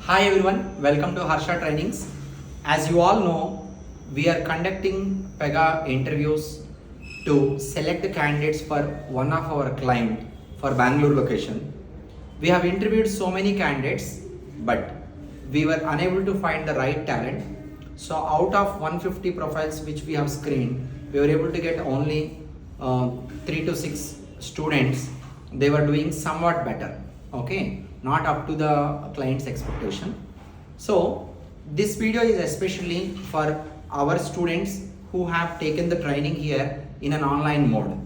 Hi everyone, welcome to Harsha Trainings. As you all know, we are conducting Pega interviews to select the candidates for one of our client for Bangalore location. We have interviewed so many candidates, but we were unable to find the right talent. So out of 150 profiles which we have screened, we were able to get only 3 to 6 students. They were doing somewhat better, okay, not up to the client's expectation. So this video is especially for our students who have taken the training here in an online mode.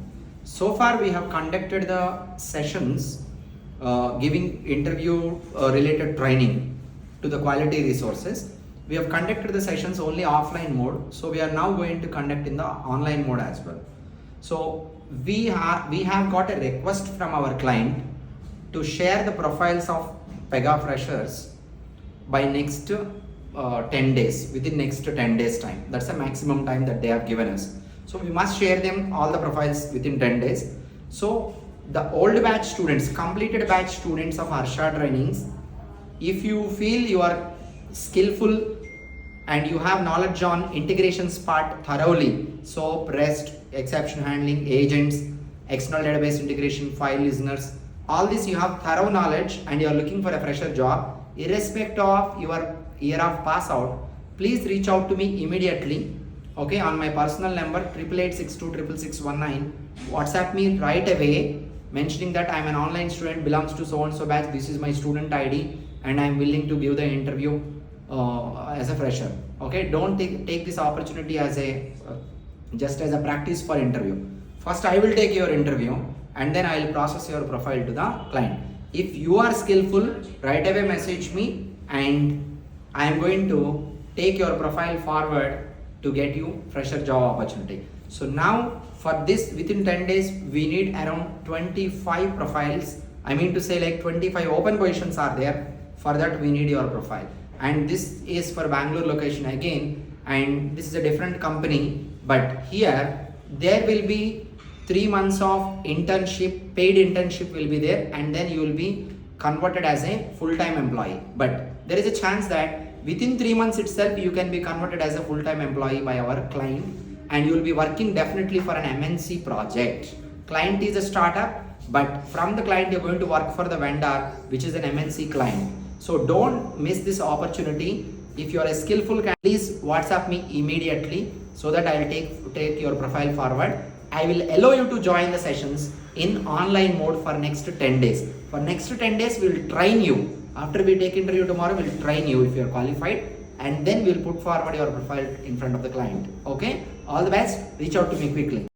So far we have conducted the sessions giving interview related training to the quality resources. We have conducted the sessions only offline mode, so we are now going to conduct in the online mode as well. So we have got a request from our client to share the profiles of Pega Freshers by next 10 days, within next 10 days time. That's the maximum time that they have given us. So we must share them all the profiles within 10 days. So the old batch students, completed batch students of Harsha Trainings, if you feel you are skillful and you have knowledge on integrations part thoroughly, SOAP, REST, exception handling, agents, external database integration, file listeners, all this you have thorough knowledge and you are looking for a fresher job, irrespective of your year of pass out, please reach out to me immediately, okay, on my personal number 8886266619. WhatsApp me right away mentioning that I am an online student, belongs to so and so batch, this is my student ID and I am willing to give the interview as a fresher. Okay, don't take this opportunity as a just as a practice for interview. First I will take your interview and then I will process your profile to the client. If you are skillful, right away message me and I am going to take your profile forward to get you fresher job opportunity. So now for this, within 10 days we need around 25 profiles. I mean to say like 25 open positions are there. For that we need your profile, and this is for Bangalore location again, and this is a different company, but here there will be 3 months of internship, paid internship will be there, and then you will be converted as a full-time employee. But there is a chance that within 3 months itself you can be converted as a full-time employee by our client, and you will be working definitely for an MNC project. Client is a startup, but from the client you're going to work for the vendor, which is an MNC client. So don't miss this opportunity. If you are a skillful candidate, please WhatsApp me immediately so that I will take your profile forward. I will allow you to join the sessions in online mode for next 10 days. For next 10 days, we will train you. After we take interview tomorrow, we will train you if you are qualified, and then we will put forward your profile in front of the client. Okay? All the best. Reach out to me quickly.